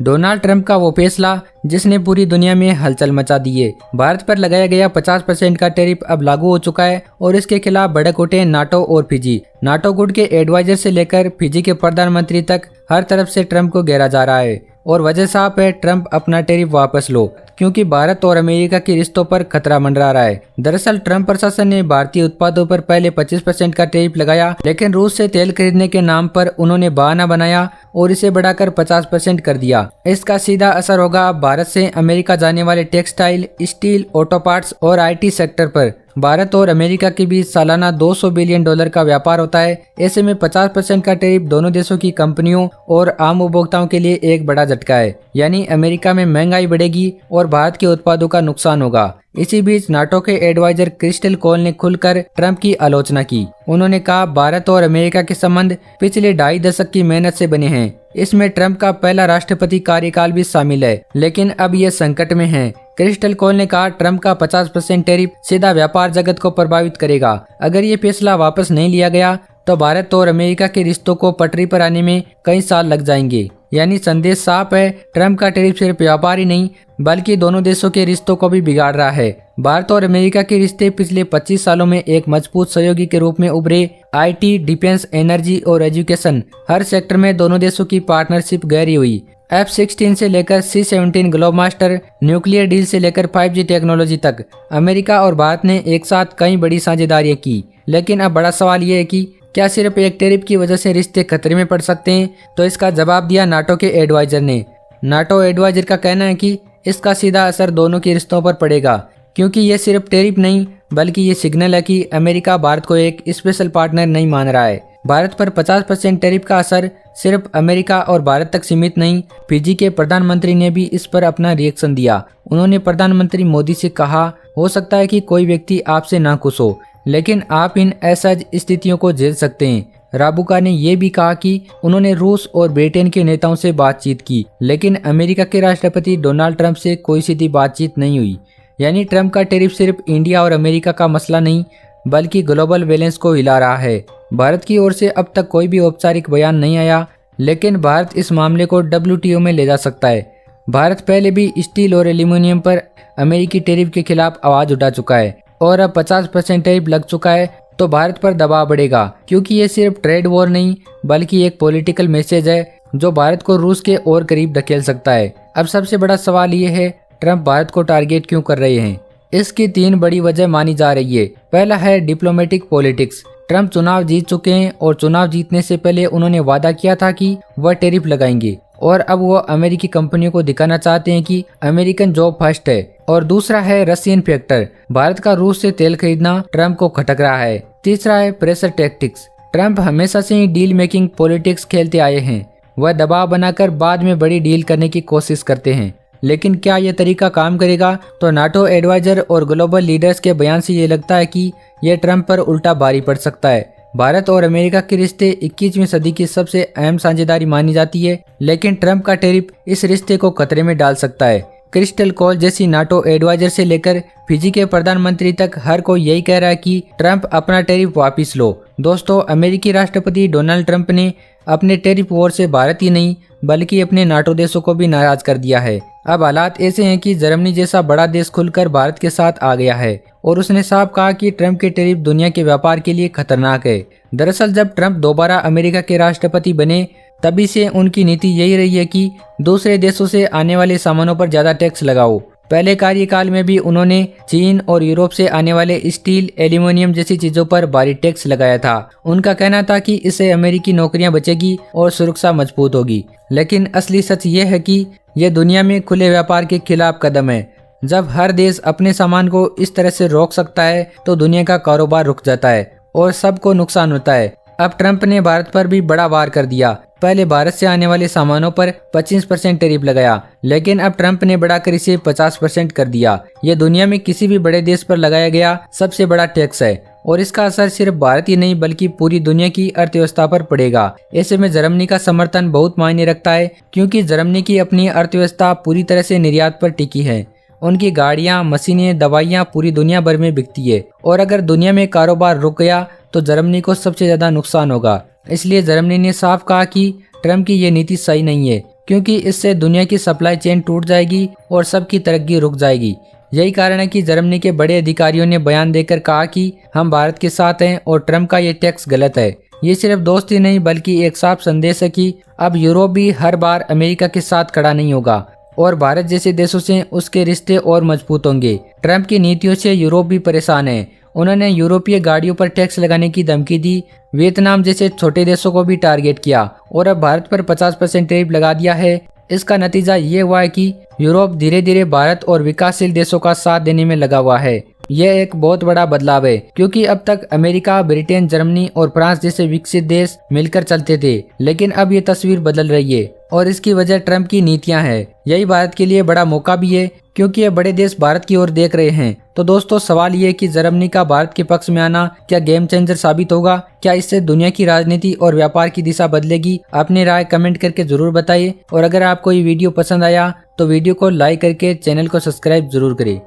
Donald Trump का वो फैसला जिसने पूरी दुनिया में हलचल मचा दी है। भारत पर लगाया गया 50% का टैरिफ अब लागू हो चुका है और इसके खिलाफ भड़क उठे नाटो और फिजी। नाटो गुट के एडवाइजर से लेकर फिजी के प्रधानमंत्री तक हर तरफ से ट्रंप को घेरा जा रहा है और वजह साफ है, ट्रंप अपना टैरिफ वापस लो, क्योंकि भारत और अमेरिका के रिश्तों पर खतरा मंडरा रहा है। दरअसल ट्रंप प्रशासन ने भारतीय उत्पादों पर पहले 25% का टैरिफ लगाया, लेकिन रूस से तेल खरीदने के नाम पर उन्होंने बहाना बनाया और इसे बढ़ाकर 50% कर दिया। इसका सीधा असर होगा भारत से अमेरिका जाने वाले टेक्सटाइल, स्टील, ऑटो पार्ट्स और IT सेक्टर पर। भारत और अमेरिका के बीच सालाना $200 बिलियन का व्यापार होता है। ऐसे में 50% का टैरिफ दोनों देशों की कंपनियों और आम उपभोक्ताओं के लिए एक बड़ा झटका है। यानी अमेरिका में महंगाई बढ़ेगी और भारत के उत्पादों का नुकसान होगा। इसी बीच नाटो के एडवाइजर क्रिस्टल कोल ने खुलकर ट्रंप की आलोचना की। उन्होंने कहा, भारत और अमेरिका के संबंध पिछले 2.5 दशक की मेहनत से बने हैं। इसमें ट्रंप का पहला राष्ट्रपति कार्यकाल भी शामिल है, लेकिन अब ये संकट में है। क्रिस्टल कोल ने कहा, ट्रंप का 50% टैरिफ सीधा व्यापार जगत को प्रभावित करेगा। अगर ये फैसला वापस नहीं लिया गया तो भारत और अमेरिका के रिश्तों को पटरी पर आने में कई साल लग जाएंगे। यानी संदेश साफ है, ट्रंप का टैरिफ सिर्फ व्यापार ही नहीं बल्कि दोनों देशों के रिश्तों को भी बिगाड़ रहा है। भारत और अमेरिका के रिश्ते पिछले 25 सालों में एक मजबूत सहयोगी के रूप में उभरे। IT, डिफेंस, एनर्जी और एजुकेशन, हर सेक्टर में दोनों देशों की पार्टनरशिप गहरी हुई। F-16 से लेकर C-17 ग्लोबमास्टर, न्यूक्लियर डील से लेकर 5G टेक्नोलॉजी तक अमेरिका और भारत ने एक साथ कई बड़ी साझेदारियां की। लेकिन अब बड़ा सवाल ये है कि क्या सिर्फ एक टैरिफ की वजह से रिश्ते खतरे में पड़ सकते हैं? तो इसका जवाब दिया नाटो के एडवाइजर ने। नाटो एडवाइजर का कहना है कि इसका सीधा असर दोनों के रिश्तों पर पड़ेगा, क्योंकि ये सिर्फ टैरिफ नहीं बल्कि ये सिग्नल है कि अमेरिका भारत को एक स्पेशल पार्टनर नहीं मान रहा है। भारत पर 50% टैरिफ का असर सिर्फ अमेरिका और भारत तक सीमित नहीं। फिजी के प्रधानमंत्री ने भी इस पर अपना रिएक्शन दिया। उन्होंने प्रधानमंत्री मोदी से कहा, हो सकता है कि कोई व्यक्ति आपसे ना खुश हो, लेकिन आप इन असहज स्थितियों को झेल सकते हैं। राबुका ने यह भी कहा कि उन्होंने रूस और ब्रिटेन के नेताओं से बातचीत की, लेकिन अमेरिका के राष्ट्रपति डोनाल्ड ट्रंप से कोई सीधी बातचीत नहीं हुई। यानी ट्रंप का टैरिफ सिर्फ इंडिया और अमेरिका का मसला नहीं बल्कि ग्लोबल बैलेंस को हिला रहा है। भारत की ओर से अब तक कोई भी औपचारिक बयान नहीं आया, लेकिन भारत इस मामले को WTO में ले जा सकता है। भारत पहले भी स्टील और एल्यूमिनियम पर अमेरिकी टैरिफ के खिलाफ आवाज उठा चुका है और अब 50% टैरिफ लग चुका है तो भारत पर दबाव बढ़ेगा, क्योंकि ये सिर्फ ट्रेड वॉर नहीं बल्कि एक पॉलिटिकल मैसेज है जो भारत को रूस के और करीब धकेल सकता है। अब सबसे बड़ा सवाल ये है, ट्रंप भारत को टारगेट क्यों कर रहे हैं? इसकी 3 बड़ी वजह मानी जा रही है। पहला है डिप्लोमेटिक पॉलिटिक्स। ट्रंप चुनाव जीत चुके हैं और चुनाव जीतने से पहले उन्होंने वादा किया था कि वह टैरिफ लगाएंगे और अब वो अमेरिकी कंपनियों को दिखाना चाहते हैं कि अमेरिकन जॉब फर्स्ट है। और दूसरा है रशियन फैक्टर। भारत का रूस से तेल खरीदना ट्रंप को खटक रहा है। तीसरा है प्रेशर टैक्टिक्स। ट्रंप हमेशा से ही डील मेकिंग पॉलिटिक्स खेलते आए हैं। वह दबाव बनाकर बाद में बड़ी डील करने की कोशिश करते हैं, लेकिन क्या यह तरीका काम करेगा? तो नाटो एडवाइजर और ग्लोबल लीडर्स के बयान से ये लगता है कि यह ट्रंप पर उल्टा भारी पड़ सकता है। भारत और अमेरिका के रिश्ते 21वीं सदी की सबसे अहम साझेदारी मानी जाती है, लेकिन ट्रंप का टैरिफ इस रिश्ते को खतरे में डाल सकता है। क्रिस्टल कोल जैसी नाटो एडवाइजर से लेकर फिजी के प्रधानमंत्री तक हर कोई यही कह रहा है कि ट्रंप अपना टैरिफ वापस लो। दोस्तों, अमेरिकी राष्ट्रपति डोनाल्ड ट्रंप ने अपने टैरिफ वॉर से भारत ही नहीं बल्कि अपने नाटो देशों को भी नाराज कर दिया है। अब हालात ऐसे हैं कि जर्मनी जैसा बड़ा देश खुलकर भारत के साथ आ गया है और उसने साफ कहा कि ट्रंप के टैरिफ दुनिया के व्यापार के लिए खतरनाक है। दरअसल जब ट्रंप दोबारा अमेरिका के राष्ट्रपति बने तभी से उनकी नीति यही रही है कि दूसरे देशों से आने वाले सामानों पर ज्यादा टैक्स लगाओ। पहले कार्यकाल में भी उन्होंने चीन और यूरोप से आने वाले स्टील, एल्यूमिनियम जैसी चीजों पर भारी टैक्स लगाया था। उनका कहना था कि इससे अमेरिकी नौकरियां बचेगी और सुरक्षा मजबूत होगी, लेकिन असली सच ये है कि यह दुनिया में खुले व्यापार के खिलाफ कदम है। जब हर देश अपने सामान को इस तरह से रोक सकता है तो दुनिया का कारोबार रुक जाता है और सबको नुकसान होता है। अब ट्रंप ने भारत पर भी बड़ा वार कर दिया। पहले भारत से आने वाले सामानों पर 25% टैरिफ लगाया, लेकिन अब ट्रंप ने बढ़ाकर इसे 50% कर दिया। यह दुनिया में किसी भी बड़े देश पर लगाया गया सबसे बड़ा टैक्स है और इसका असर सिर्फ भारत ही नहीं बल्कि पूरी दुनिया की अर्थव्यवस्था पर पड़ेगा। ऐसे में जर्मनी का समर्थन बहुत मायने रखता है, क्योंकि जर्मनी की अपनी अर्थव्यवस्था पूरी तरह से निर्यात पर टिकी है। उनकी गाड़ियां, मशीनें, दवाइयां पूरी दुनिया भर में बिकती है और अगर दुनिया में कारोबार रुक गया तो जर्मनी को सबसे ज्यादा नुकसान होगा। इसलिए जर्मनी ने साफ कहा कि ट्रंप की ये नीति सही नहीं है क्योंकि इससे दुनिया की सप्लाई चेन टूट जाएगी और सबकी तरक्की रुक जाएगी। यही कारण है कि जर्मनी के बड़े अधिकारियों ने बयान देकर कहा कि हम भारत के साथ हैं और ट्रम्प का ये टैक्स गलत है। ये सिर्फ दोस्ती नहीं बल्कि एक साफ संदेश है कि अब यूरोप भी हर बार अमेरिका के साथ खड़ा नहीं होगा और भारत जैसे देशों से उसके रिश्ते और मजबूत होंगे। ट्रम्प की नीतियों से यूरोप भी परेशान है। उन्होंने यूरोपीय गाड़ियों पर टैक्स लगाने की धमकी दी, वियतनाम जैसे छोटे देशों को भी टारगेट किया और अब भारत पर 50% टैरिफ लगा दिया है। इसका नतीजा ये हुआ है कि यूरोप धीरे धीरे भारत और विकासशील देशों का साथ देने में लगा हुआ है। यह एक बहुत बड़ा बदलाव है क्योंकि अब तक अमेरिका, ब्रिटेन, जर्मनी और फ्रांस जैसे विकसित देश मिलकर चलते थे, लेकिन अब ये तस्वीर बदल रही है और इसकी वजह ट्रम्प की नीतियां हैं। यही भारत के लिए बड़ा मौका भी है क्योंकि ये बड़े देश भारत की ओर देख रहे हैं। तो दोस्तों, सवाल ये है कि जर्मनी का भारत के पक्ष में आना क्या गेम चेंजर साबित होगा? क्या इससे दुनिया की राजनीति और व्यापार की दिशा बदलेगी? अपनी राय कमेंट करके जरूर बताइए और अगर आपको ये वीडियो पसंद आया तो वीडियो को लाइक करके चैनल को सब्सक्राइब जरूर करें।